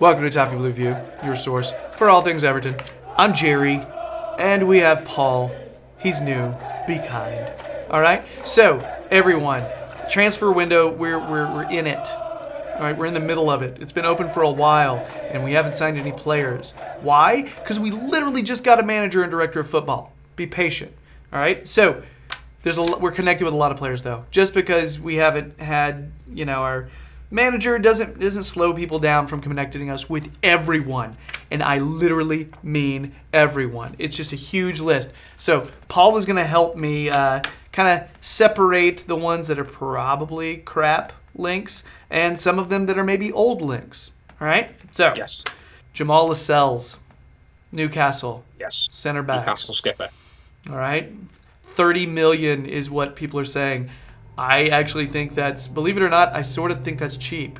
Welcome to Toffee Blue View, your source for all things Everton. I'm Gerry, and we have Paul. He's new. Be kind. All right. So everyone, transfer window. We're in it. All right. We're in the middle of it. It's been open for a while, and we haven't signed any players. Why? Because we literally just got a manager and director of football. Be patient. All right. So we're connected with a lot of players though. Just because we haven't had, our manager doesn't slow people down from connecting us with everyone. And I literally mean everyone. It's just a huge list. So Paul is going to help me kind of separate the ones that are probably crap links and some of them that are maybe old links. All right? So, yes. Jamal Lascelles, Newcastle. Yes. Center back. Newcastle skipper. All right? 30 million is what people are saying. I actually think that's, believe it or not, I sort of think that's cheap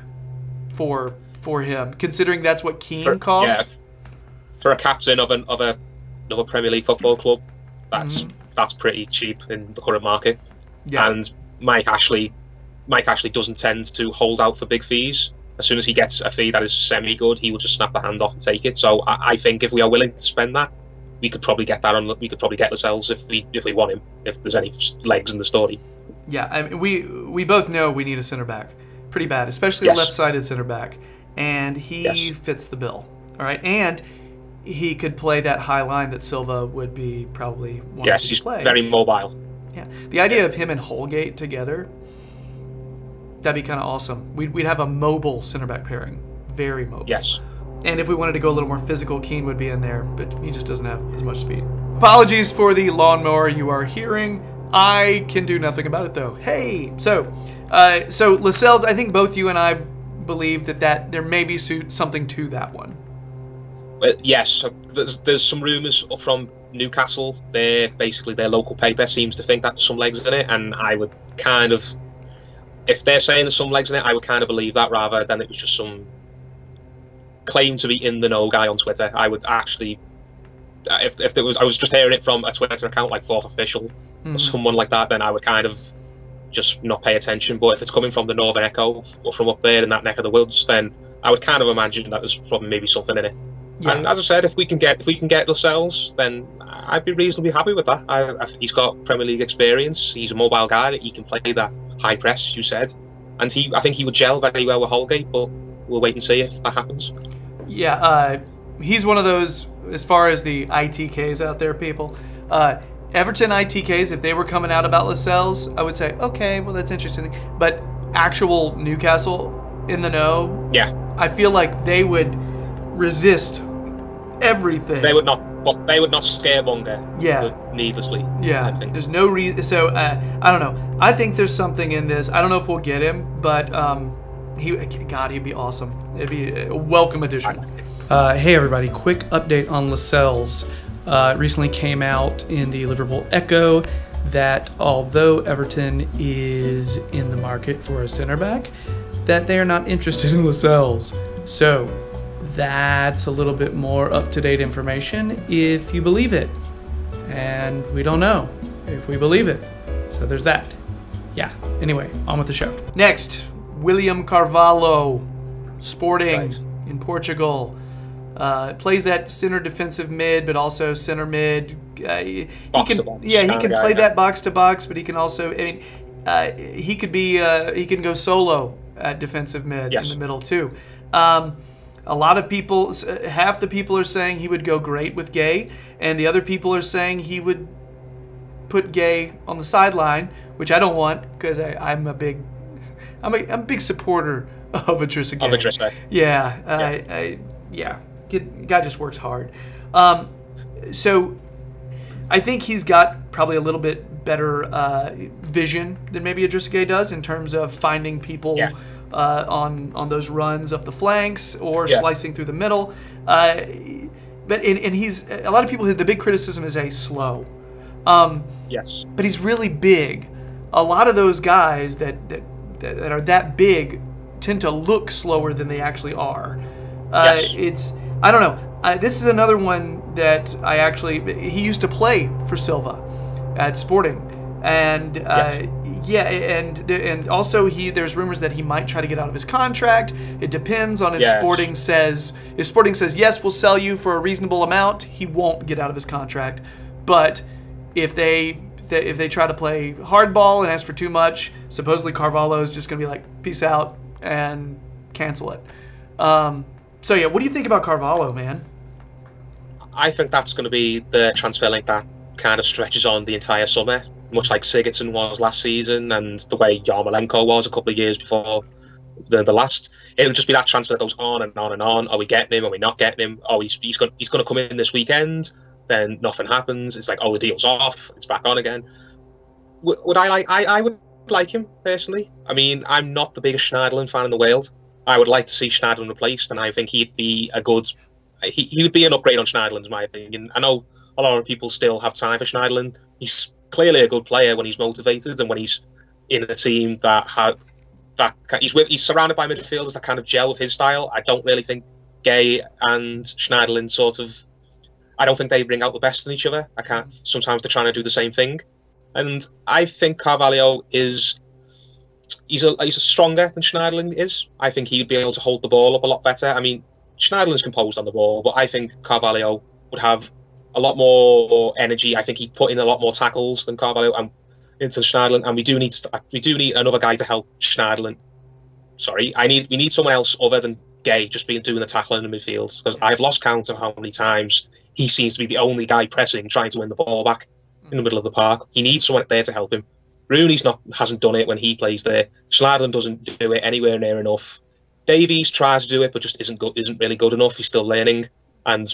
for him, considering that's what Keane cost. Yeah, for a captain of another Premier League football club, that's pretty cheap in the current market. Yeah. And Mike Ashley doesn't tend to hold out for big fees. As soon as he gets a fee that is semi-good, he will just snap the hand off and take it. So I think if we are willing to spend that, we could probably get that on. We could probably get Lascelles if we want him, if there's any legs in the story. Yeah, I mean, we both know we need a center back pretty bad, especially a left-sided center back, and he fits the bill. All right, and he could play that high line that Silva would be probably wanting to play. He's very mobile. Yeah, the idea of him and Holgate together, that'd be kind of awesome. We'd have a mobile center back pairing, very mobile. Yes. And if we wanted to go a little more physical, Keane would be in there, but he just doesn't have as much speed. Apologies for the lawnmower you are hearing. I can do nothing about it though. Hey, so Lascelles, I think both you and I believe that there may be something to that one. Well, yes, there's some rumours from Newcastle. Their local paper seems to think that there's some legs in it, and I would kind of, if they're saying there's some legs in it, I would kind of believe that rather than it was just some claim to be in the know guy on Twitter. I would actually, if there was, I was just hearing it from a Twitter account like Fourth Official or someone like that, then I would kind of just not pay attention. But if it's coming from the Northern Echo or from up there in that neck of the woods, then I would kind of imagine that there's probably maybe something in it. Yeah. And as I said, if we can get Lascelles, then I'd be reasonably happy with that. I think he's got Premier League experience. He's a mobile guy. He can play that high press, as you said, and I think he would gel very well with Holgate. But we'll wait and see if that happens. Yeah, he's one of those, as far as the ITKs out there, people. Everton ITKs, if they were coming out about Lascelles, I would say, okay, well, that's interesting. But actual Newcastle in the know, I feel like they would resist everything. They would not scaremonger needlessly. Yeah, there's no reason. So, I don't know. I think there's something in this. I don't know if we'll get him, but he'd be awesome. It'd be a welcome addition. Hey, everybody. Quick update on Lascelles. It recently came out in the Liverpool Echo that although Everton is in the market for a center back, that they are not interested in Lascelles. So that's a little bit more up-to-date information if you believe it. And we don't know if we believe it. So there's that. Yeah. Anyway, on with the show. Next, William Carvalho, Sporting in Portugal. Plays that center defensive mid, but also center mid. He can play that box to box, but he can also. He could be. He can go solo at defensive mid in the middle too. A lot of people, half the people are saying he would go great with Gay, and the other people are saying he would put Gay on the sideline, which I don't want because I'm a big supporter of Idrissa Gay. Yeah. Guy just works hard. So I think he's got probably a little bit better vision than maybe Idrissa Gay does in terms of finding people on those runs up the flanks or slicing through the middle. But he's a lot of people. The big criticism is he's slow. But he's really big. A lot of those guys that are that big tend to look slower than they actually are. I don't know. This is another one that he used to play for Silva at Sporting, And Yes. yeah, and also there's rumors that he might try to get out of his contract. It depends on if Yes. Sporting says yes, we'll sell you for a reasonable amount, he won't get out of his contract. But if they try to play hardball and ask for too much, supposedly Carvalho is just going to be like, peace out, and cancel it. So yeah, what do you think about Carvalho, man? I think that's going to be the transfer link that kind of stretches on the entire summer, much like Sigurdsson was last season and the way Yarmolenko was a couple of years before the last. It'll just be that transfer that goes on and on and on. Are we getting him? Are we not getting him? Oh, he's going to come in this weekend. Then nothing happens. It's like, oh, the deal's off. It's back on again. I would like him personally. I mean, I'm not the biggest Schneiderlin fan in the world. I would like to see Schneiderlin replaced, and I think he'd be a good. He would be an upgrade on Schneiderlin, in my opinion. I know a lot of people still have time for Schneiderlin. He's clearly a good player when he's motivated and when he's in a team he's surrounded by midfielders that kind of gel with his style. I don't really think Gay and Schneiderlin I don't think they bring out the best in each other. Sometimes they're trying to do the same thing. And I think Carvalho he's stronger than Schneiderlin is. I think he'd be able to hold the ball up a lot better. I mean, Schneiderlin's composed on the ball, but I think Carvalho would have a lot more energy. I think he'd put in a lot more tackles than Carvalho into Schneiderlin, and we do need another guy to help Schneiderlin. Sorry, we need someone else other than Gay just doing the tackling in the midfield, because I've lost count of how many times he seems to be the only guy pressing, trying to win the ball back in the middle of the park. He needs someone there to help him. Rooney's hasn't done it when he plays there. Schneiderlin doesn't do it anywhere near enough. Davies tries to do it, but just isn't really good enough. He's still learning. And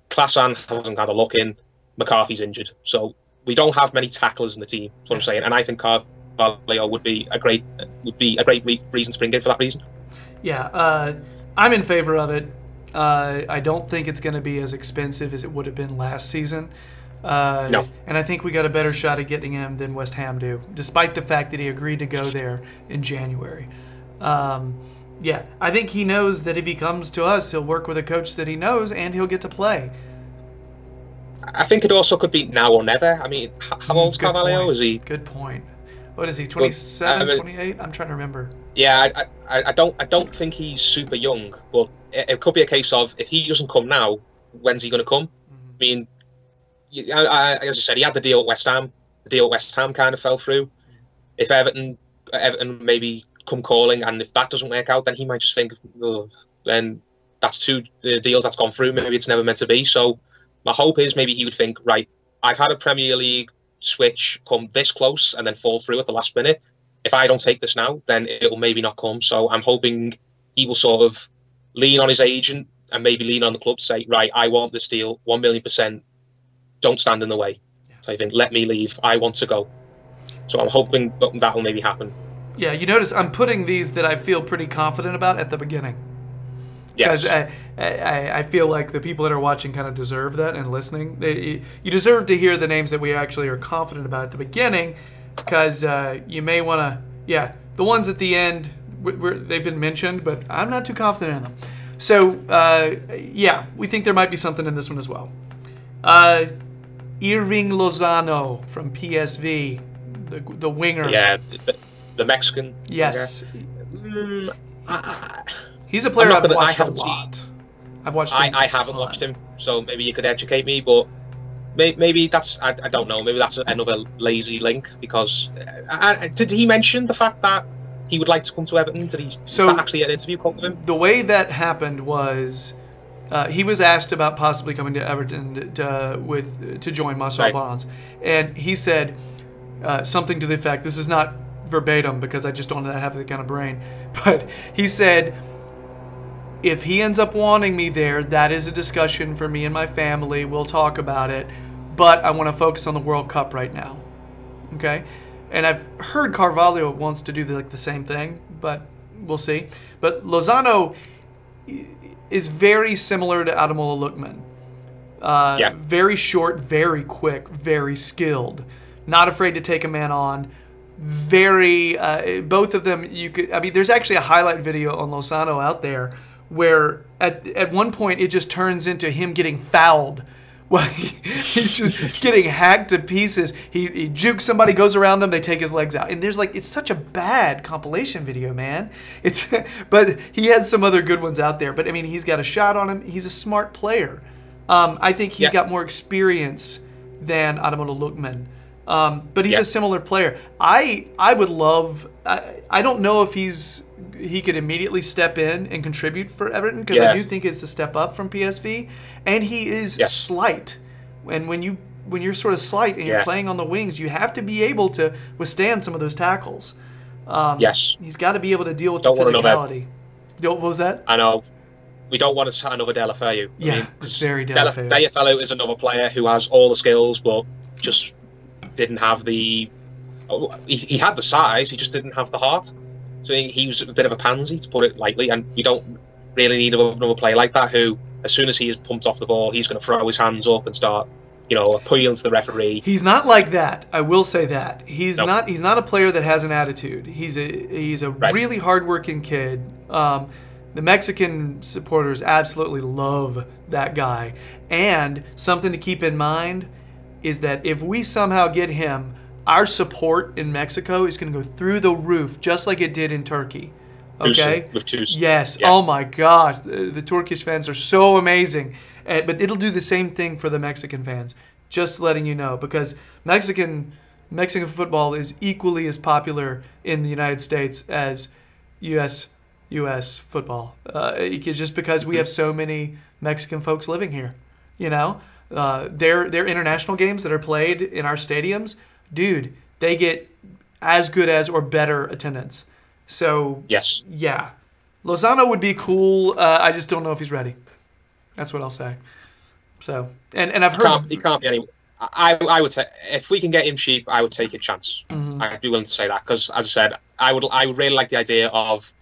Klasan hasn't had a look in. McCarthy's injured. So we don't have many tacklers in the team, that's what I'm saying. And I think Carvalho would be a great reason to bring in for that reason. Yeah, I'm in favor of it. I don't think it's going to be as expensive as it would have been last season. No. And I think we got a better shot at getting him than West Ham do, despite the fact that he agreed to go there in January. Yeah, I think he knows that if he comes to us, he'll work with a coach that he knows and he'll get to play. I think it also could be now or never. I mean, how old's Carvalho? Is he? Good point. What is he, 27, 28? I'm trying to remember. Yeah, I don't think he's super young, but it could be a case of if he doesn't come now, when's he going to come? Mm-hmm. I mean, as I said, he had the deal at West Ham. The deal at West Ham kind of fell through. If Everton maybe come calling, and if that doesn't work out, then he might just think, oh, then that's the deals that's gone through. Maybe it's never meant to be. So my hope is maybe he would think, right, I've had a Premier League switch come this close and then fall through at the last minute. If I don't take this now, then it will maybe not come. So I'm hoping he will sort of lean on his agent and maybe lean on the club to say, right, I want this deal, 1,000,000%. Don't stand in the way. Yeah. So I think, let me leave. I want to go. So I'm hoping that will maybe happen. Yeah, you notice I'm putting these that I feel pretty confident about at the beginning. Yes. Because I feel like the people that are watching kind of deserve that and listening. You deserve to hear the names that we actually are confident about at the beginning, because you may want to, yeah, the ones at the end, they've been mentioned, but I'm not too confident in them. So, yeah, we think there might be something in this one as well. Irving Lozano from PSV, the winger. Yeah, the Mexican. Yes. He's a player I've watched a lot. I've watched him. I haven't watched him, so maybe you could educate me, but maybe that's, I don't know, maybe that's another lazy link, because did he mention the fact that he would like to come to Everton? Did he actually get an interview call with him? The way that happened was he was asked about possibly coming to Everton to join Marcel Barnes, and he said something to the effect, this is not verbatim because I just don't have the kind of brain, but he said, if he ends up wanting me there, that is a discussion for me and my family. We'll talk about it, but I want to focus on the World Cup right now. Okay? And I've heard Carvalho wants to do the same thing, but we'll see. But Lozano is very similar to Ademola Lookman. Very short, very quick, very skilled. Not afraid to take a man on. Very, both of them, there's actually a highlight video on Lozano out there where at one point it just turns into him getting fouled Well, he's just getting hacked to pieces. He jukes somebody, goes around them, they take his legs out. And there's like, it's such a bad compilation video, man. But he has some other good ones out there. But I mean, he's got a shot on him. He's a smart player. I think he's got more experience than Adamoto Lookman. But he's a similar player. I would love, I don't know if he could immediately step in and contribute for Everton, because I do think it's a step up from PSV, and he is slight. And when you're sort of slight and you're playing on the wings, you have to be able to withstand some of those tackles. He's got to be able to deal with the physicality. What was that? I know. We don't want to start another Deulofeu. Yeah, I mean, it's very Deulofeu. Deulofeu is another player who has all the skills, but just didn't have the... He had the size, he just didn't have the heart. So he was a bit of a pansy, to put it lightly, and you don't really need another player like that who, as soon as he is pumped off the ball, he's going to throw his hands up and start, appealing to the referee. He's not like that. I will say that. He's not a player that has an attitude. He's a really hardworking kid. The Mexican supporters absolutely love that guy. And something to keep in mind is that if we somehow get him, our support in Mexico is going to go through the roof, just like it did in Turkey. Okay? With Tucson. Yes. Yeah. Oh my gosh. The Turkish fans are so amazing. But it'll do the same thing for the Mexican fans. Just letting you know, because Mexican football is equally as popular in the United States as U.S. football. Just because we have so many Mexican folks living here, their international games that are played in our stadiums, dude, they get as good as or better attendance. So yeah, Lozano would be cool. I just don't know if he's ready. That's what I'll say. So and I've heard he can't be any. I would say if we can get him cheap, I would take a chance. I'd be willing to say that, because, as I said, I would really like the idea of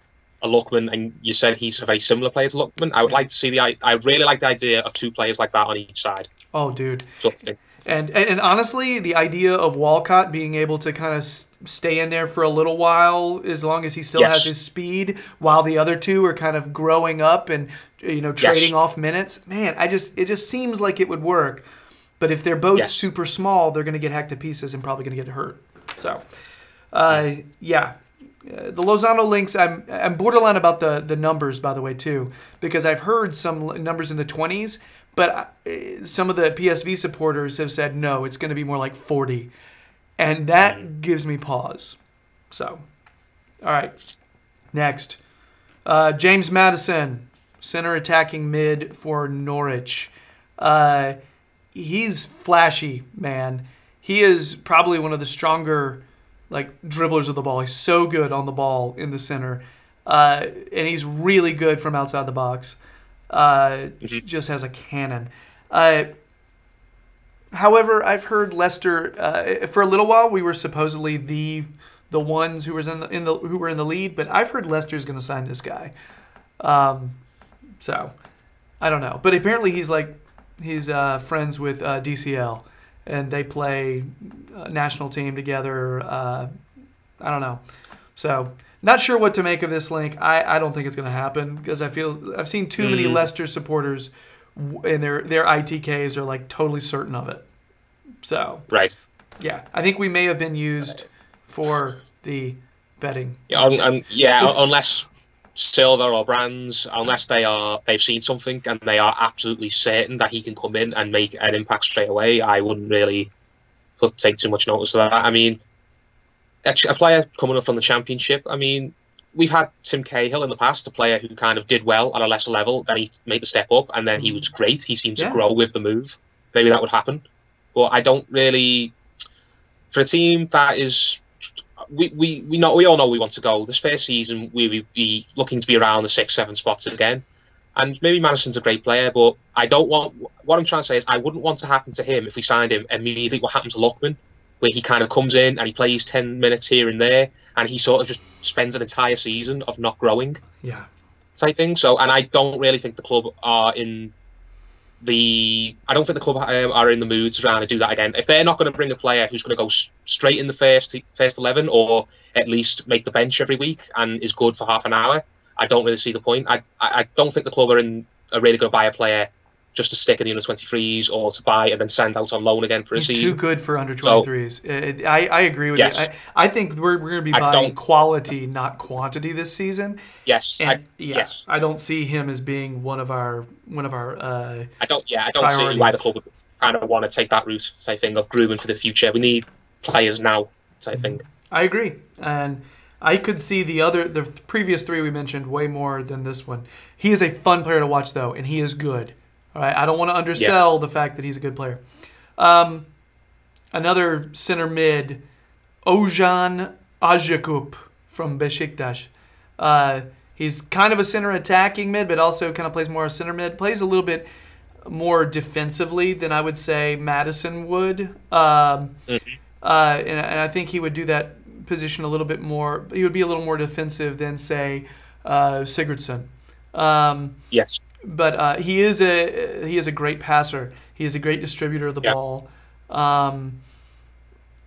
a Lookman, and you said he's a very similar player to Lookman. I would like to see I really like the idea of two players like that on each side. Oh, dude. Sort of thing. And honestly, the idea of Walcott being able to kind of stay in there for a little while, as long as he still has his speed, while the other two are kind of growing up and trading off minutes. Man, it just seems like it would work. But if they're both super small, they're going to get hacked to pieces and probably going to get hurt. So, yeah. The Lozano links, I'm borderline about the numbers, by the way, too, because I've heard some numbers in the 20s, but some of the PSV supporters have said, no, it's going to be more like 40. And that gives me pause. So, all right. Next. James Maddison, center attacking mid for Norwich. He's flashy, man. He is probably one of the stronger dribblers of the ball. He's so good on the ball in the center. And he's really good from outside the box. Just has a cannon. However, I've heard Leicester for a little while. We were supposedly the ones who were in the lead, but I've heard Leicester's going to sign this guy. So I don't know, but apparently he's friends with DCL, and they play national team together. I don't know, so. Not sure what to make of this link. I don't think it's going to happen, because I've seen too many Leicester supporters and their ITKs are totally certain of it. So yeah, I think we may have been used for the betting. Unless Silva or Brands, unless they've seen something and they are absolutely certain that he can come in and make an impact straight away, I wouldn't really take too much notice of that. I mean, a player coming up from the Championship, I mean, we've had Tim Cahill in the past, a player who kind of did well at a lesser level, then he made the step up, and then he was great. He seemed to grow with the move. Maybe that would happen. But I don't really... For a team that is... We all know we want to go. This first season, we would be looking to be around the 6-7 spots again. And maybe Madison's a great player, but I don't want... What I'm trying to say is I wouldn't want to happen to him if we signed him immediately what happened to Lookman, where he kind of comes in and he plays 10 minutes here and there, and he sort of just spends an entire season of not growing. Yeah. Type thing. So, and I don't really think the club are in the... I don't think the club are in the mood to try to do that again. If they're not going to bring a player who's going to go straight in the first 11, or at least make the bench every week and is good for half an hour, I don't really see the point. I don't think the club are really going to buy a player just to stick in the under-23s or to buy and then send out on loan again for a season. He's too good for under-23s. I agree with you. I think we're going to be buying quality, not quantity this season. Yes. Yes. I don't see him as being one of our I don't priorities. see why the club would kind of want to take that route type thing of grooming for the future. We need players now type thing. I agree. And I could see the previous three we mentioned way more than this one. He is a fun player to watch, though, and he is good. All right, I don't want to undersell the fact that he's a good player. Another center mid, Ojan Ajakup from Beşiktaş. He's kind of a center attacking mid, but also kind of plays more center mid. Plays a little bit more defensively than I would say Madison would. And I think he would do that position a little bit more. He would be a little more defensive than, say, Sigurdsson. Yes. But he is a great passer. He is a great distributor of the ball.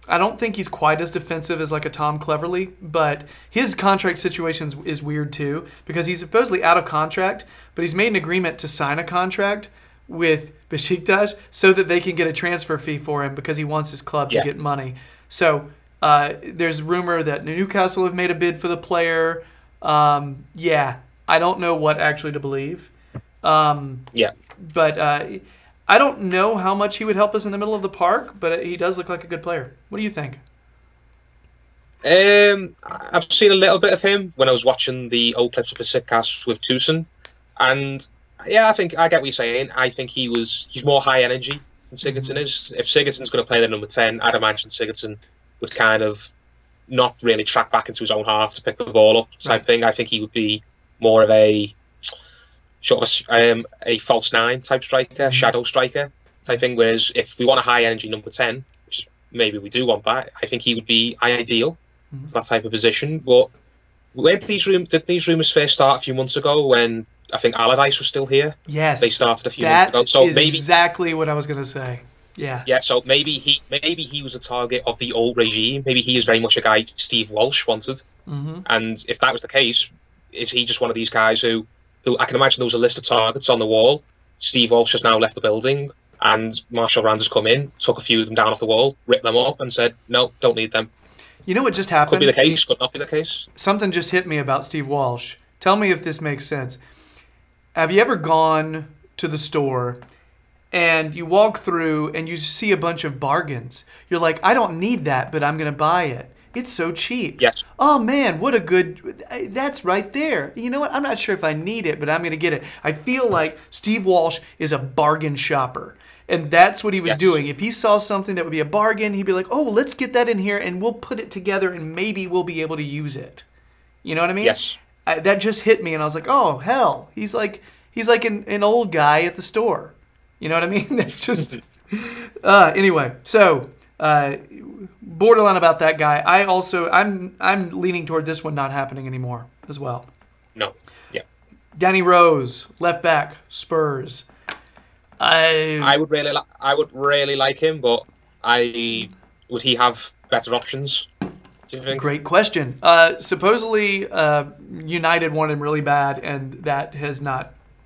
I don't think he's quite as defensive as like a Tom Cleverley, but his contract situation is weird too because he's supposedly out of contract, but he's made an agreement to sign a contract with Beşiktaş so that they can get a transfer fee for him because he wants his club to get money. So there's rumor that Newcastle have made a bid for the player. I don't know what actually to believe. But I don't know how much he would help us in the middle of the park, but he does look like a good player. What do you think? I've seen a little bit of him when I was watching the old clips of Besiktas with Tucson, and I think I get what you're saying. I think he's more high energy than Sigurdsson is. If Sigurdsson's going to play the number 10, I'd imagine Sigurdsson would kind of not really track back into his own half to pick the ball up type thing. I think he would be more of a a false 9 type striker, shadow striker type thing. Whereas if we want a high energy number 10, which maybe we do want that, I think he would be ideal for that type of position. But did these rumours first start a few months ago when I think Allardyce was still here? Yes, they started a few months ago. So is maybe exactly what I was going to say. Yeah. So maybe he was a target of the old regime. Maybe he is very much a guy Steve Walsh wanted. And if that was the case, is he just one of these guys who I can imagine there was a list of targets on the wall. Steve Walsh has now left the building, and Marshall Rand has come in, took a few of them down off the wall, ripped them up, and said, "No, don't need them." You know what just happened? Could be the case, could not be the case. Something just hit me about Steve Walsh. Tell me if this makes sense. Have you ever gone to the store and you walk through and you see a bunch of bargains? You're like, I don't need that, but I'm going to buy it. It's so cheap. Yes. Oh, man, what a good... That's right there. You know what? I'm not sure if I need it, but I'm going to get it. I feel like Steve Walsh is a bargain shopper. And that's what he was doing. If he saw something that would be a bargain, he'd be like, oh, let's get that in here and we'll put it together and maybe we'll be able to use it. You know what I mean? Yes. That just hit me and I was like, oh, hell. He's like an old guy at the store. You know what I mean? That's just... Anyway, so... borderline about that guy. I'm leaning toward this one not happening anymore as well. No. Yeah. Danny Rose, left back, Spurs. I would really like him, but would he have better options? Do you think? Great question. Supposedly United want him really bad, and that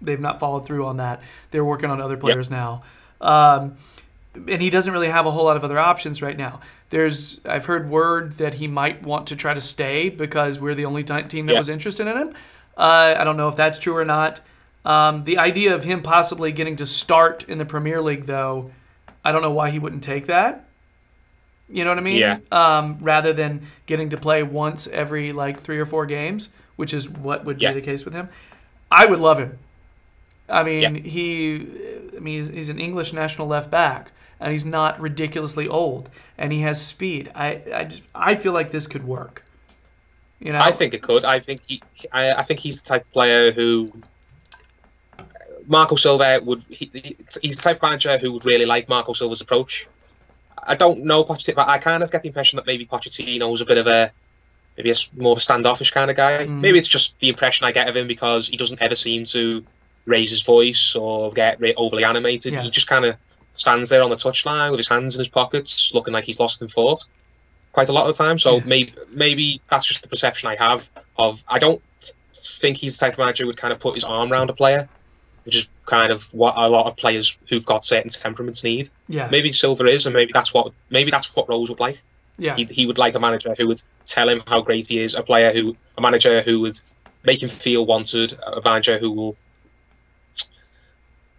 they've not followed through on that. They're working on other players now. And he doesn't really have a whole lot of other options right now. I've heard word that he might want to try to stay because we're the only team that was interested in him. I don't know if that's true or not. The idea of him possibly getting to start in the Premier League, though, I don't know why he wouldn't take that. You know what I mean? Yeah. Rather than getting to play once every 3 or 4 games, which is what would be the case with him. I would love him. I mean, he's an English national left back. And he's not ridiculously old, and he has speed. I feel like this could work. You know, I think it could. I think he's the type of player who Marco Silva he's the type of manager who would really like Marco Silva's approach. I don't know Pochettino, but I kind of get the impression that maybe Pochettino is a bit of more of a standoffish kind of guy. Maybe it's just the impression I get of him because he doesn't ever seem to raise his voice or get overly animated. He just kind of stands there on the touchline with his hands in his pockets, looking like he's lost in thought quite a lot of the time. So maybe that's just the perception I have of. I don't think he's the type of manager who would kind of put his arm around a player which is kind of what a lot of players who've got certain temperaments need. Yeah. Maybe Silva is, and maybe that's what Rose would like. Yeah. He would like a manager who would tell him how great he is, a manager who would make him feel wanted, a manager who will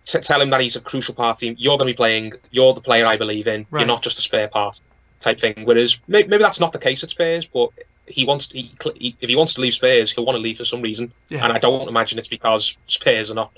tell him that he's a crucial part team. You're going to be playing. You're the player I believe in. Right. You're not just a spare part type thing. Whereas maybe that's not the case at Spurs, but if he wants to leave Spurs, he'll want to leave for some reason. Yeah. And I don't imagine it's because Spurs are not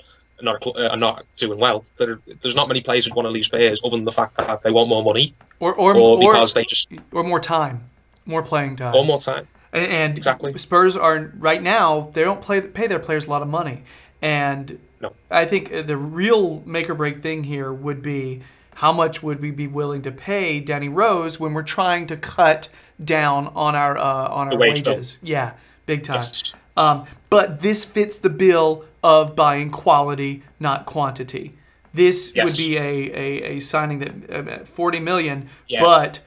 doing well. There's not many players who want to leave Spurs other than the fact that they want more money, or because they just or more time, more playing time, or more time. And exactly. Spurs are right now. They don't pay their players a lot of money, and no. I think the real make or break thing here would be how much would we be willing to pay Danny Rose when we're trying to cut down on our wages? Bill. Yeah, big time. Yes. But this fits the bill of buying quality, not quantity. This would be a signing that $40 million, but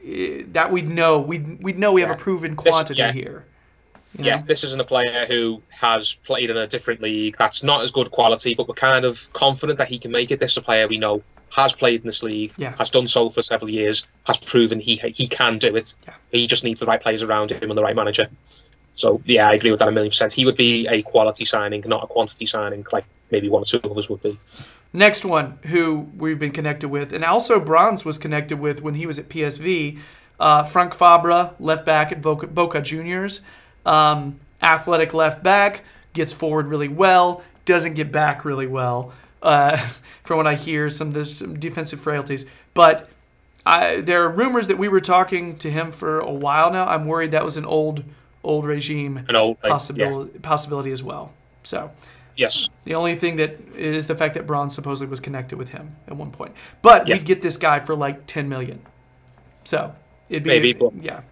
that we'd know we have a proven quantity here. You know? Yeah, this isn't a player who has played in a different league that's not as good quality, but we're kind of confident that he can make it. This is a player we know has played in this league, has done so for several years, has proven he can do it. Yeah. He just needs the right players around him and the right manager. So, yeah, I agree with that 1,000,000%. He would be a quality signing, not a quantity signing, like maybe one or two of us would be. Next one, who we've been connected with, and also Bronze was connected with when he was at PSV, Frank FABRA, left back at BOCA Juniors. Athletic left back, gets forward really well, doesn't get back really well, from what I hear, some defensive frailties. But there are rumors that we were talking to him for a while now. I'm worried that was an old regime possibility as well. So yes, the only thing that is the fact that Braun supposedly was connected with him at one point. But we'd get this guy for like $10 million. So it'd be maybe. Yeah.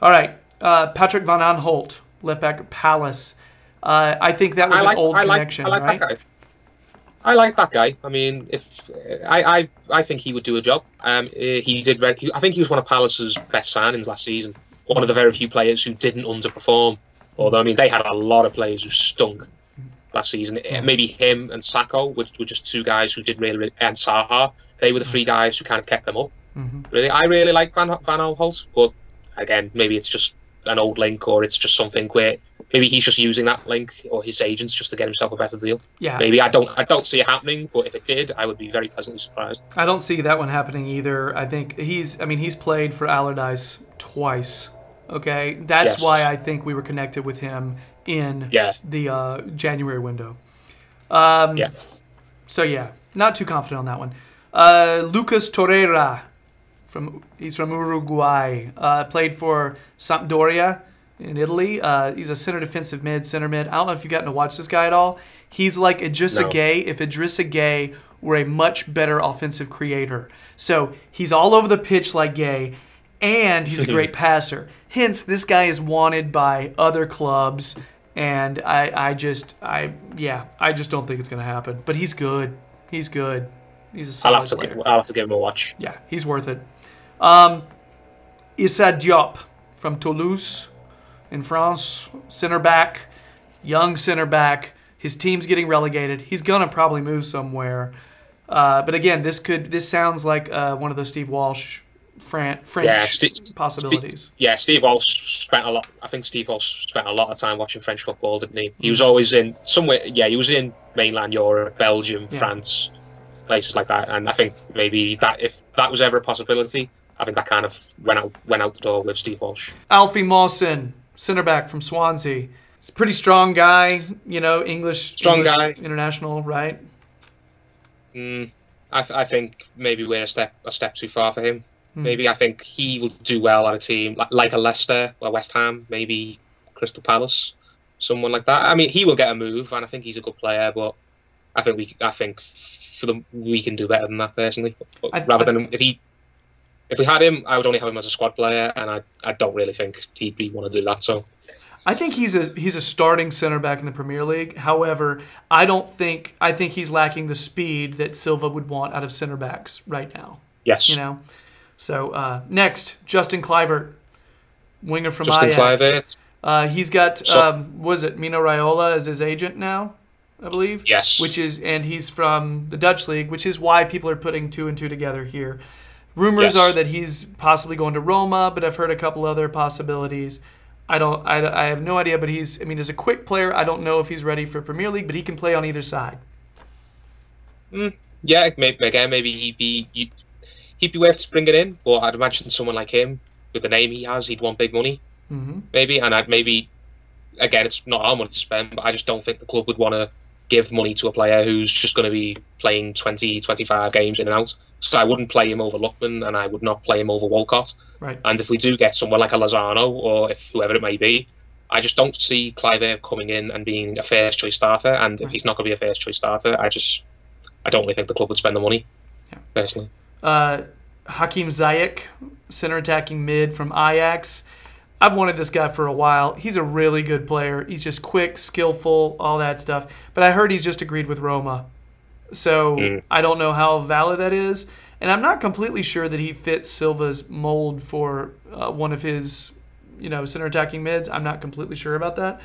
All right. Patrick Van Aanholt, left back at Palace. I think that was an old connection, right? That guy. I like that guy. I mean, I think he would do a job. He did. I think he was one of Palace's best signings last season. One of the very few players who didn't underperform. Although, I mean, they had a lot of players who stunk last season. Maybe him and Sacco were just two guys who did really, and Saha. They were the three guys who kind of kept them up. Really, I really like Van Aanholt, but again, maybe it's just an old link, or it's just something where maybe he's just using that link or his agents just to get himself a better deal. Yeah. Maybe I don't see it happening, but if it did, I would be very pleasantly surprised. I don't see that one happening either. I think he's played for Allardyce twice. Okay, that's why I think we were connected with him in the January window. So yeah, not too confident on that one. Lucas Torreira. He's from Uruguay. Played for Sampdoria in Italy. He's a defensive center mid. I don't know if you've gotten to watch this guy at all. He's like Idrissa Gueye if Idrissa Gueye were a much better offensive creator. So he's all over the pitch like Gueye, and he's a great passer. Hence, this guy is wanted by other clubs, and I just don't think it's going to happen. But he's good. He's good. He's a solid player. I'll have to give him a watch. Yeah, he's worth it. Issa Diop from Toulouse in France, center back, young center back. His team's getting relegated. He's gonna probably move somewhere. But again, this sounds like one of the Steve Walsh French possibilities. Steve Walsh spent a lot. I think Steve Walsh spent a lot of time watching French football, didn't he? He was always in somewhere. Yeah, he was in mainland Europe, Belgium, France, places like that. And I think maybe that if that was ever a possibility, I think that kind of went out the door with Steve Walsh. Alfie Mawson, center back from Swansea. He's a pretty strong guy, English guy, international, right? I think maybe we're a step too far for him. Maybe I think he will do well on a team like a Leicester or West Ham, maybe Crystal Palace, someone like that. I mean, he will get a move, and I think he's a good player, but I think we can do better than that personally. Rather than if we had him, I would only have him as a squad player, and I don't really think he'd want to do that. So I think he's a starting center back in the Premier League. However, I think he's lacking the speed that Silva would want out of center backs right now. Yes. So next, Justin Kluivert, winger from Justin Ajax. Kluivert. He's got Mino Raiola as his agent now. I believe. Yes. And he's from the Dutch league, which is why people are putting 2 and 2 together here. Rumors are that he's possibly going to Roma, but I've heard a couple other possibilities. I have no idea, but he's a quick player. I don't know if he's ready for Premier League, but he can play on either side. Yeah, maybe he'd be worth bringing in, but I'd imagine someone like him, with the name he has, he'd want big money, maybe. And again, it's not our money to spend, but I just don't think the club would want to give money to a player who's just going to be playing 20, 25 games in and out. So I wouldn't play him over Lookman, and I would not play him over Walcott. Right. And if we do get someone like a Lozano, or if whoever it may be, I just don't see Clive coming in and being a first choice starter. And if he's not going to be a first choice starter, I don't really think the club would spend the money, personally. Hakim Ziyech, center attacking mid from Ajax. I've wanted this guy for a while. He's a really good player. He's just quick, skillful, all that stuff. But I heard he's just agreed with Roma. So I don't know how valid that is. And I'm not completely sure that he fits Silva's mold for one of his center attacking mids. I'm not completely sure about that.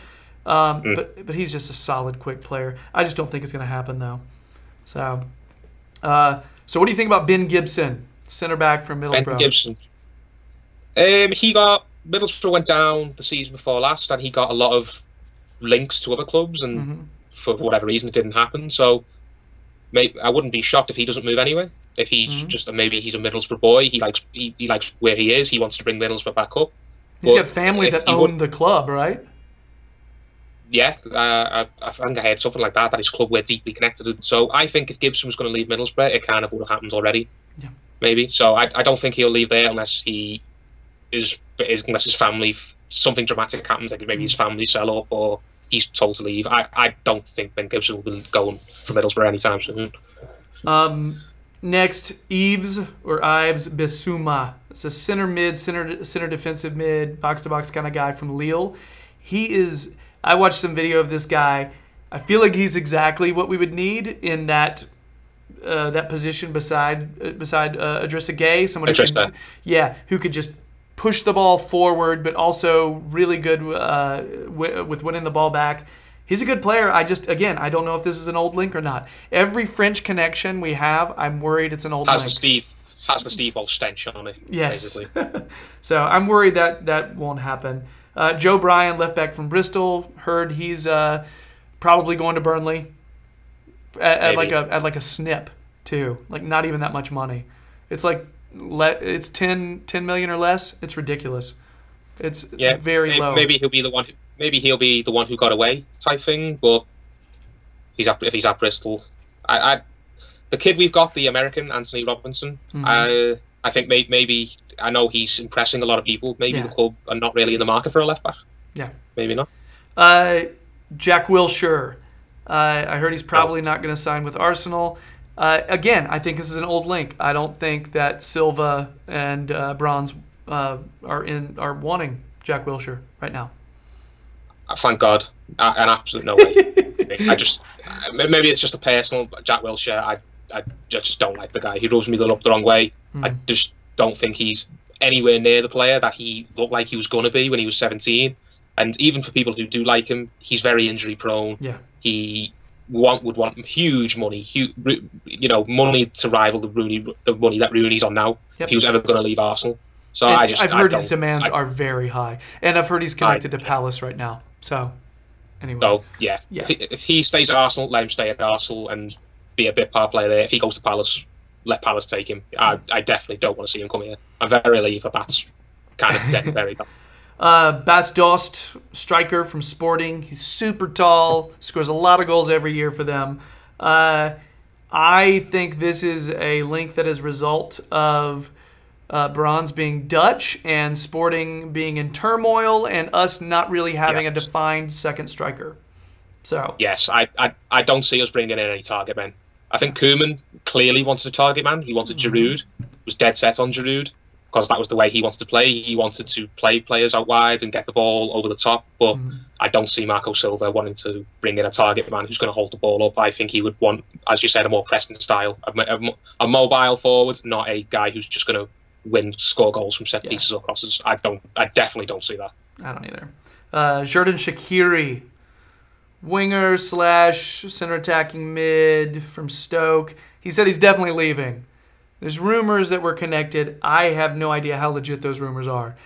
But he's just a solid, quick player. I just don't think it's going to happen, though. So what do you think about Ben Gibson, center back from Middlesbrough? Ben Gibson. Middlesbrough went down the season before last, and he got a lot of links to other clubs, and for whatever reason, it didn't happen. So I wouldn't be shocked if he doesn't move anywhere. If he's maybe he's a Middlesbrough boy, he likes where he is. He wants to bring Middlesbrough back up. He's got family that own the club, right? Yeah, I think I heard something like that his club were deeply connected. So I think if Gibson was going to leave Middlesbrough, it kind of would have happened already. Yeah. Maybe. So I don't think he'll leave there unless his family, something dramatic happens, like maybe his family sell up or he's told to leave. I don't think Ben Gibson will be going for Middlesbrough anytime soon. Next, Ives Bissouma. It's a center defensive mid, box to box kind of guy from Lille. I watched some video of this guy. I feel like he's exactly what we would need in that position beside Idrissa Gueye, someone who could just push the ball forward, but also really good with winning the ball back. He's a good player. I don't know if this is an old link or not. Every French connection we have, I'm worried it's an old link. Has the Steve Walsh stench on it. Yes. So I'm worried that won't happen. Joe Bryan, left back from Bristol, heard he's probably going to Burnley at like a snip too, like not even that much money. It's like it's 10 million or less. It's ridiculous. It's very low. Maybe he'll be the one. Maybe he'll be the one who got away type thing. But if he's at Bristol, the kid we've got, the American Anthony Robinson. I think maybe I know he's impressing a lot of people. Maybe the club are not really in the market for a left back. Yeah, maybe not. Jack Wilshere. I heard he's probably not going to sign with Arsenal. Again, I think this is an old link. I don't think that Silva and Bronze are wanting Jack Wilshere right now. Thank God. An absolute no way. Maybe it's just a personal Jack Wilshere. I just don't like the guy. He rubs me up the wrong way. I just don't think he's anywhere near the player that he looked like he was going to be when he was 17. And even for people who do like him, he's very injury prone. Yeah. He would want huge money, money to rival the money that Rooney's on now. If he was ever going to leave Arsenal. So I've heard his demands are very high, and I've heard he's connected to Palace right now. So anyway, if he stays at Arsenal, let him stay at Arsenal and be a bit part player there. If he goes to Palace, let Palace take him. I definitely don't want to see him come here. I'm very relieved that's kind of dead and buried. Bas Dost, striker from Sporting. He's super tall, scores a lot of goals every year for them. I think this is a link that is a result of Bronze being Dutch and Sporting being in turmoil and us not really having a defined second striker. So yes, I don't see us bringing in any target men. I think Koeman clearly wanted a target man. He wanted Giroud, was dead set on Giroud because that was the way he wanted to play. He wanted to play players out wide and get the ball over the top. But I don't see Marco Silva wanting to bring in a target man who's going to hold the ball up. I think he would want, as you said, a more pressing style, a mobile forward, not a guy who's just going to score goals from set pieces or crosses. I definitely don't see that. I don't either. Xherdan Shaqiri, winger slash center attacking mid from Stoke. He said he's definitely leaving. There's rumors that were connected. I have no idea how legit those rumors are.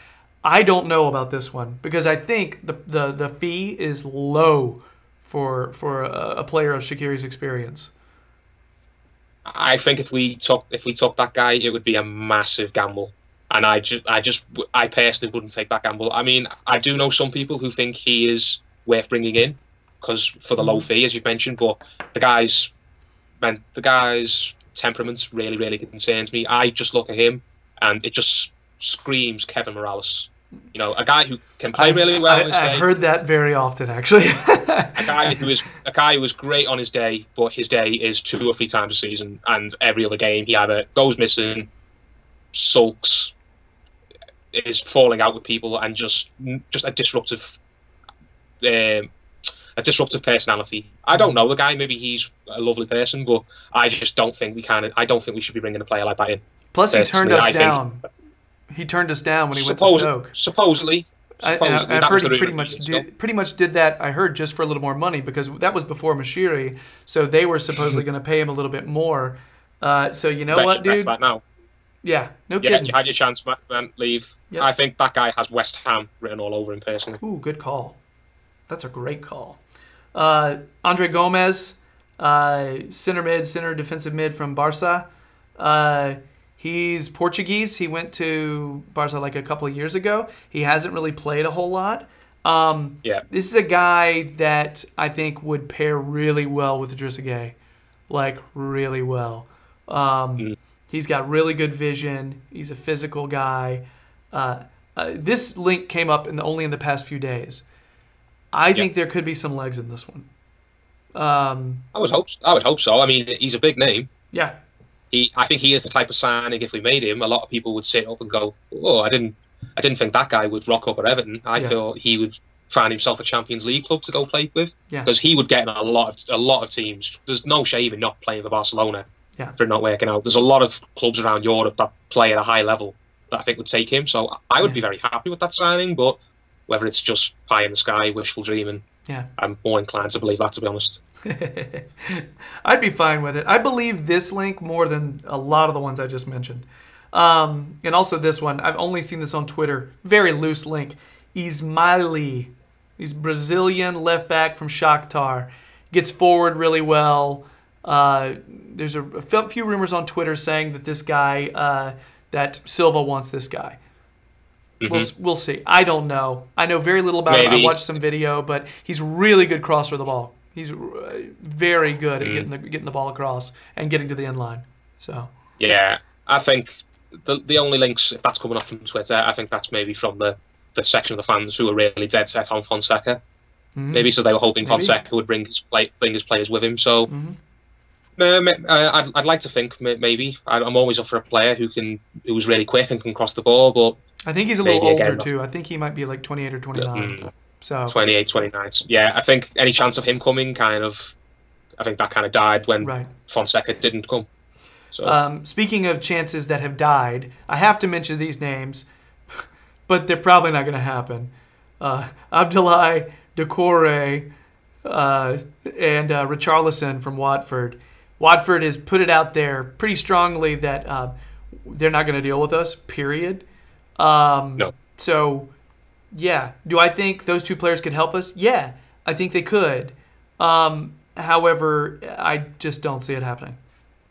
I don't know about this one because I think the fee is low for a player of Shaqiri's experience. I think if we took that guy, it would be a massive gamble, and I personally wouldn't take that gamble. I mean, I do know some people who think he is worth bringing in because for the low fee, as you've mentioned, but the guy's temperament really, really concerns me. I just look at him, and it just screams Kevin Morales. You know, a guy who can play really well in his day. I've heard that very often, actually. a guy who is great on his day, but his day is 2 or 3 times a season, and every other game he either goes missing, sulks, is falling out with people, and just a disruptive personality. I don't know the guy. Maybe he's a lovely person, but I just don't think we should be bringing a player like that in. Plus, he turned us down. He turned us down when he went to Stoke. Supposedly, I've heard he pretty much did that. I heard just for a little more money because that was before Mashiri, so they were supposedly going to pay him a little bit more. So you know what, dude? That now. Yeah, no kidding. You had your chance, man. Leave. Yep. I think that guy has West Ham written all over him personally. Ooh, good call. That's a great call. Andre Gomez, center defensive mid from Barca. He's Portuguese. He went to Barca like a couple of years ago. He hasn't really played a whole lot. This is a guy that I think would pair really well with Idrissa Gueye. Like, really well. He's got really good vision. He's a physical guy. This link came up only in the past few days. I think there could be some legs in this one. I would hope so. I mean, he's a big name. Yeah. I think he is the type of signing. If we made him, a lot of people would sit up and go, "Oh, I didn't think that guy would rock up at Everton. I thought he would find himself a Champions League club to go play with because he would get in a lot of teams. There's no shame in not playing for Barcelona for not working out. There's a lot of clubs around Europe that play at a high level that I think would take him. So I would be very happy with that signing, but whether it's just pie in the sky, wishful dreaming, I'm more inclined to believe that, to be honest. I'd be fine with it. I believe this link more than a lot of the ones I just mentioned. And also this one, I've only seen this on Twitter. Very loose link. Ismaili. He's Brazilian left back from Shakhtar. Gets forward really well. There's a few rumors on Twitter saying that this guy, that Silva wants this guy. We'll see. I don't know. I know very little about him. I watched some video, but he's really good crosser of the ball. He's very good at getting the ball across and getting to the end line. So yeah, I think the only links, if that's coming off from Twitter, I think that's maybe from the section of the fans who are really dead set on Fonseca. Maybe so they were hoping Fonseca would bring his players with him. So I'd like to think maybe I'm always up for a player who's really quick and can cross the ball, but I think he's a little older too. I think he might be like 28 or 29. So 28, 29. Yeah, I think any chance of him coming I think that kind of died when Fonseca didn't come. So speaking of chances that have died, I have to mention these names, but they're probably not going to happen. Abdoulaye Doucouré and Richarlison from Watford. Watford has put it out there pretty strongly that they're not going to deal with us, period. No. So, yeah. Do I think those two players could help us? Yeah, I think they could. However, I just don't see it happening.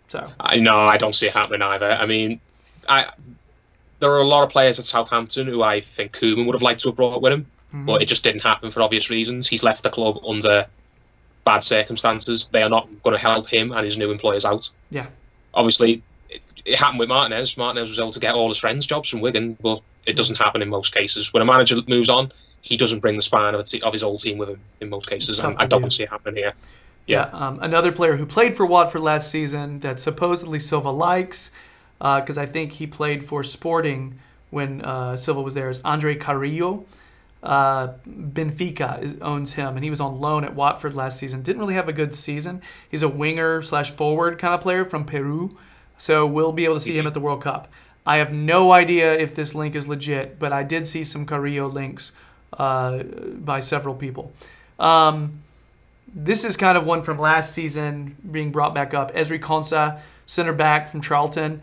So No, I don't see it happening either. I mean, there are a lot of players at Southampton who I think Koeman would have liked to have brought with him, but it just didn't happen for obvious reasons. He's left the club under bad circumstances. They are not going to help him and his new employers out. Yeah. Obviously, it happened with Martinez. Martinez was able to get all his friends jobs from Wigan, but it doesn't happen in most cases. When a manager moves on, he doesn't bring the spine of his old team with him in most cases, and I don't see it happening here. Yeah. Another player who played for Watford last season that supposedly Silva likes, because I think he played for Sporting when Silva was there, is Andre Carrillo. Benfica owns him, and he was on loan at Watford last season. Didn't really have a good season. He's a winger/forward kind of player from Peru, so we'll be able to see him at the World Cup. I have no idea if this link is legit, but I did see some Carrillo links by several people. This is kind of one from last season being brought back up. Esri Konsa, center back from Charlton.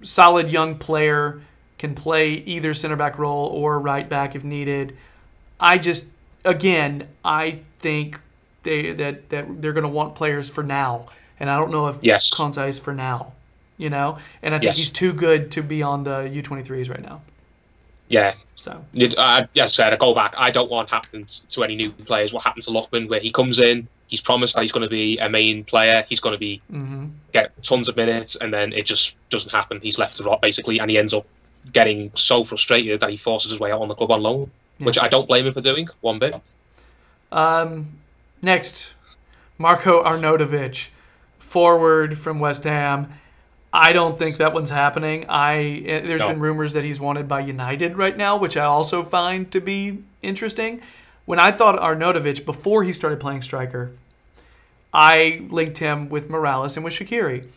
Solid young player, can play either center back role or right back if needed. I think that they're going to want players for now. And I don't know if Konsa is for now, you know? And I think he's too good to be on the U23s right now. Yeah. So, as I said, I go back. I don't want happening to any new players what happened to Lookman, where he comes in, he's promised that he's going to be a main player, he's going to be get tons of minutes, and then it just doesn't happen. He's left to rot, basically, and he ends up getting so frustrated that he forces his way out on the club on loan, which I don't blame him for doing one bit. Next, Marko Arnautovic, forward from West Ham. I don't think that one's happening. There's been rumors that he's wanted by United right now, which I also find to be interesting. When I thought Arnautovic, before he started playing striker, I linked him with Morales and with Shaqiri.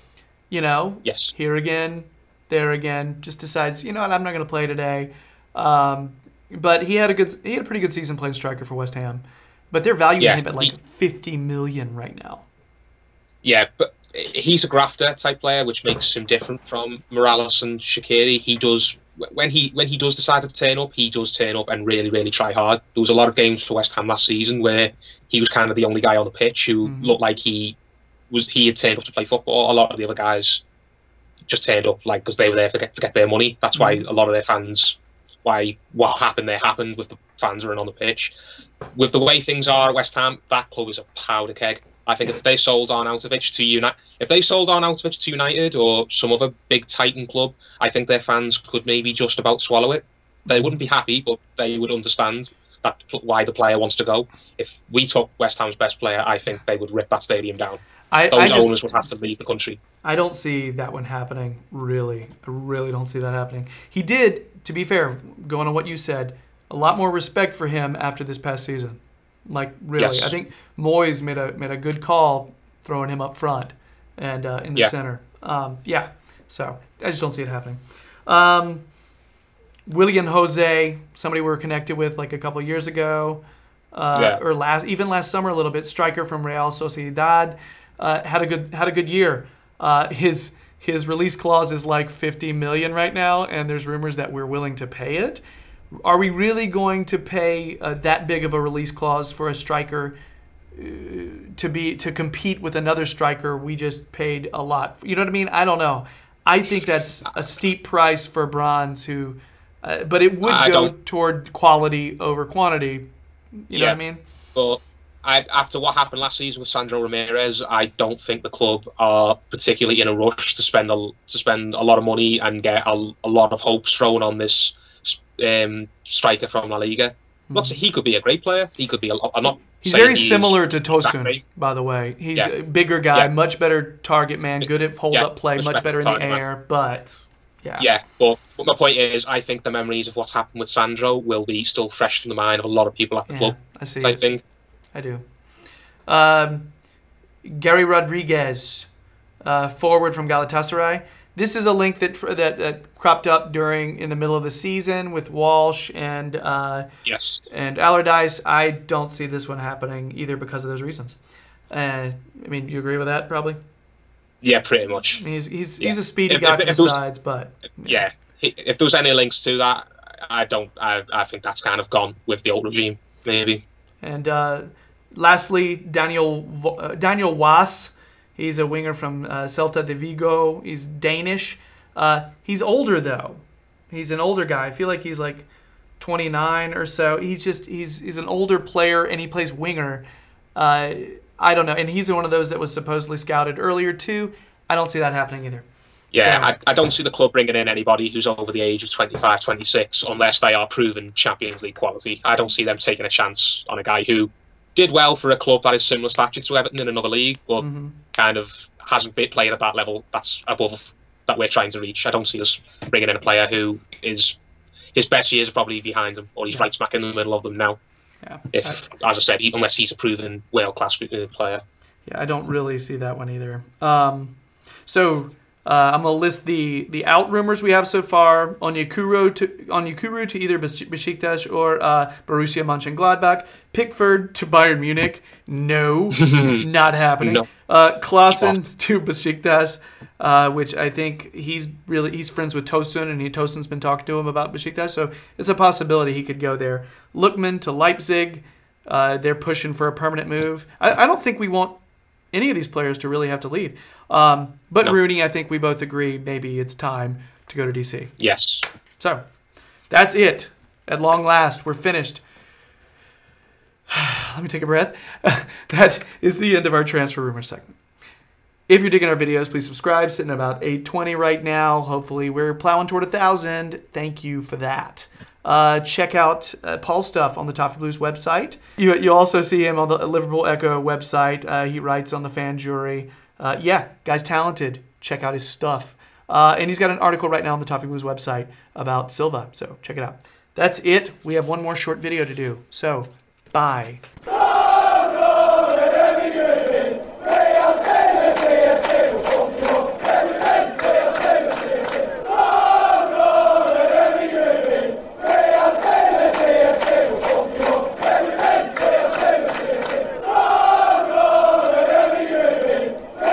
You know, here again, there again, just decides, you know what, I'm not going to play today. But he had a pretty good season playing striker for West Ham. But they're valuing him at like $50 million right now. Yeah, but he's a grafter type player, which makes him different from Morales and Shaqiri. He does when he does decide to turn up, he does turn up and really, really try hard. There was a lot of games for West Ham last season where he was kind of the only guy on the pitch who looked like he had turned up to play football. A lot of the other guys just turned up like because they were there to get their money. That's why a lot of their fans, what happened there happened with the fans running on the pitch. With the way things are at West Ham, that club is a powder keg. I think if they sold Arnautovic to United or some other big Titan club, I think their fans could maybe just about swallow it. They wouldn't be happy, but they would understand why the player wants to go. If we took West Ham's best player, I think they would rip that stadium down. Those owners would have to leave the country. I don't see that one happening, really. I really don't see that happening. He did, to be fair, going on what you said, a lot more respect for him after this past season. Like, really. Yes. I think Moyes made a good call throwing him up front and in the center. So I just don't see it happening. Willian Jose, somebody we were connected with like a couple of years ago, or last summer a little bit, striker from Real Sociedad, had a good year. His release clause is like $50 million right now, and there's rumors that we're willing to pay it. Are we really going to pay that big of a release clause for a striker to compete with another striker we just paid a lot? You know what I mean? I don't know. I think that's a steep price for Bronze, but it would go toward quality over quantity. You know what I mean? But after what happened last season with Sandro Ramirez, I don't think the club are particularly in a rush to spend a lot of money and get a lot of hopes thrown on this striker from La Liga. He could be a great player. He could be He's very similar to Tosun, by the my He's a bigger guy, much better target man, good at hold-up play, much better in the air, but but my point is, I think the memories of what's happened with Sandro will be still fresh in the mind of a lot of people at the club. I see. Type thing. I do. Gerry Rodriguez, forward from Galatasaray. This is a link that cropped up in the middle of the season with Walsh and Allardyce. I don't see this one happening either because of those reasons. I mean, you agree with that probably? Yeah, pretty much. I mean, he's a speedy guy from the sides, but if there was any links to that, I think that's kind of gone with the old regime, maybe. And lastly, Daniel Was. He's a winger from Celta de Vigo. He's Danish. He's older, though. He's an older guy. I feel like he's like 29 or so. He's an older player, and he plays winger. I don't know. And he's one of those that was supposedly scouted earlier, too. I don't see that happening either. Yeah, so, I don't see the club bringing in anybody who's over the age of 25, 26, unless they are proven Champions League quality. I don't see them taking a chance on a guy who did well for a club that is similar stature to Everton in another league, but kind of hasn't played at that level that's above that we're trying to reach. I don't see us bringing in a player who is his best years are probably behind him, or he's right smack in the middle of them now. Yeah. As I said, unless he's a proven world-class player. Yeah, I don't really see that one either. So I'm gonna list the out rumors we have so far. Onyekuru to either Besiktas or Borussia Mönchengladbach. Pickford to Bayern Munich. No, not happening. No. Klaassen to Besiktas, which I think he's friends with Tosun, and Tosun's been talking to him about Besiktas, so it's a possibility he could go there. Lookman to Leipzig. They're pushing for a permanent move. I don't think we want any of these players to really have to leave. But no. Rooney, I think we both agree maybe it's time to go to DC. Yes. So that's it. At long last, we're finished. Let me take a breath. That is the end of our transfer rumor segment. If you're digging our videos, please subscribe. Sitting at about 820 right now. Hopefully we're plowing toward 1,000. Thank you for that. Check out Paul's stuff on the Toffee Blues website. You also see him on the Liverpool Echo website. He writes on the fan jury. Yeah, guy's talented. Check out his stuff. And he's got an article right now on the Toffee Blues website about Silva, so check it out. That's it. We have one more short video to do, so bye.